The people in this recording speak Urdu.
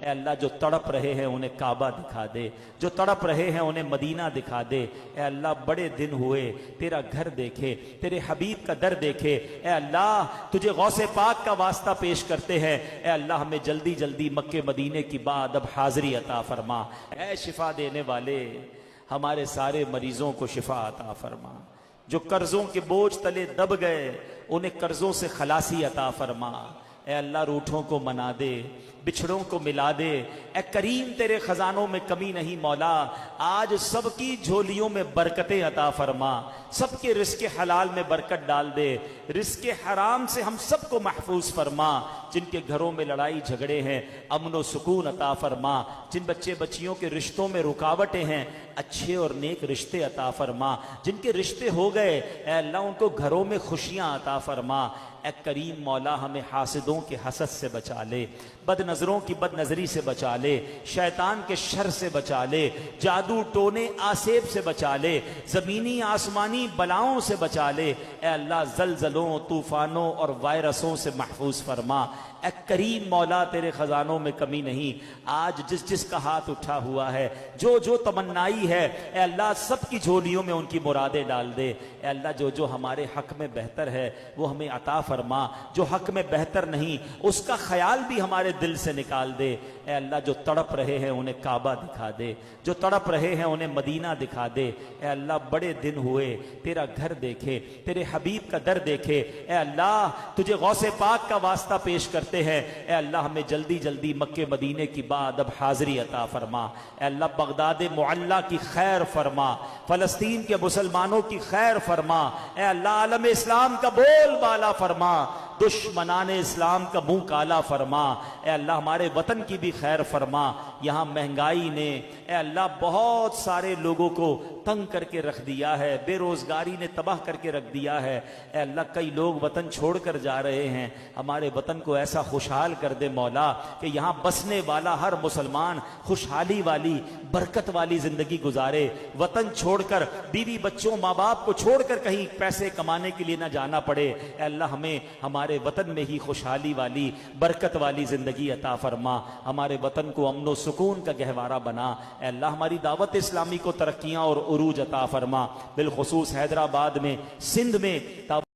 اے اللہ جو تڑپ رہے ہیں انہیں کعبہ دکھا دے، جو تڑپ رہے ہیں انہیں مدینہ دکھا دے۔ اے اللہ بڑے دن ہوئے تیرا گھر دیکھے، تیرے حبیب کا در دیکھے۔ اے اللہ تجھے غوث پاک کا واسطہ پیش کرتے ہیں، اے اللہ ہمیں جلدی جلدی مکے مدینے کی بعد اب حاضری عطا فرما۔ اے شفا دینے والے ہمارے سارے مریضوں کو شفا عطا فرما، جو قرضوں کے بوجھ تلے دب گئے انہیں قرضوں سے خلاصی عطا فرما۔ اے اللہ روٹھوں کو منا دے، بچھڑوں کو ملا دے۔ اے کریم تیرے خزانوں میں کمی نہیں مولا، آج سب کی جھولیوں میں برکتیں عطا فرما، سب کے رزق حلال میں برکت ڈال دے، رزق حرام سے ہم سب کو محفوظ فرما۔ جن کے گھروں میں لڑائی جھگڑے ہیں امن و سکون عطا فرما، جن بچے بچیوں کے رشتوں میں رکاوٹیں ہیں اچھے اور نیک رشتے عطا فرما، جن کے رشتے ہو گئے اے اللہ ان کو گھروں میں خوشیاں عطا فرما۔ اے کریم مولا ہمیں حاسدوں کے حسد سے بچا لے، بد نظروں کی بد نظری سے بچا لے، شیطان کے شر سے بچا لے، جادو ٹونے آسیب سے بچا لے، زمینی آسمانی بلاؤں سے بچا لے۔ اے اللہ زلزلوں طوفانوں اور وائرسوں سے محفوظ فرما۔ اے کریم مولا تیرے خزانوں میں کمی نہیں، آج جس جس کا ہاتھ اٹھا ہوا ہے جو جو تمنائی ہے اے اللہ سب کی جھولیوں میں ان کی مرادیں ڈال دے۔ اے اللہ جو جو ہمارے حق میں بہتر ہے وہ ہمیں عطا فرما، جو حق میں بہتر نہیں اس کا خیال بھی ہمارے دل سے نکال دے۔ اے اللہ جو تڑپ رہے ہیں انہیں کعبہ دکھا دے، جو تڑپ رہے ہیں انہیں مدینہ دکھا دے۔ اے اللہ بڑے دن ہوئے تیرا گھر دیکھے، تیرے حبیب کا در دیکھے۔ اے اللہ تجھے غوث پاک کا واسطہ پیش کرتے ہیں، اے اللہ ہمیں جلدی جلدی مکے مدینے کی بعد اب حاضری عطا فرما۔ اے اللہ بغداد معلیٰ کی خیر فرما، فلسطین کے مسلمانوں کی خیر فرما۔ اے اللہ عالم اسلام کا بول بالا فرما، دشمنان اسلام کا منہ کالا فرما۔ اے اللہ ہمارے وطن کی بھی خیر فرما۔ یہاں مہنگائی نے اے اللہ بہت سارے لوگوں کو تنگ کر کے رکھ دیا ہے، بے روزگاری نے تباہ کر کے رکھ دیا ہے۔ اے اللہ کئی لوگ وطن چھوڑ کر جا رہے ہیں، ہمارے وطن کو ایسا خوشحال کر دے مولا کہ یہاں بسنے والا ہر مسلمان خوشحالی والی برکت والی زندگی گزارے، وطن چھوڑ کر بیوی بچوں ماں باپ کو چھوڑ کر کہیں پیسے کمانے کے لیے نہ جانا پڑے۔ اے اللہ ہمیں ہمارے وطن میں ہی خوشحالی والی برکت والی زندگی عطا فرما، ہمارے وطن کو امن و سکون کا گہوارہ بنا۔ اے اللہ ہماری دعوت اسلامی کو ترقیاں اور عروج عطا فرما، بالخصوص حیدرآباد میں، سندھ میں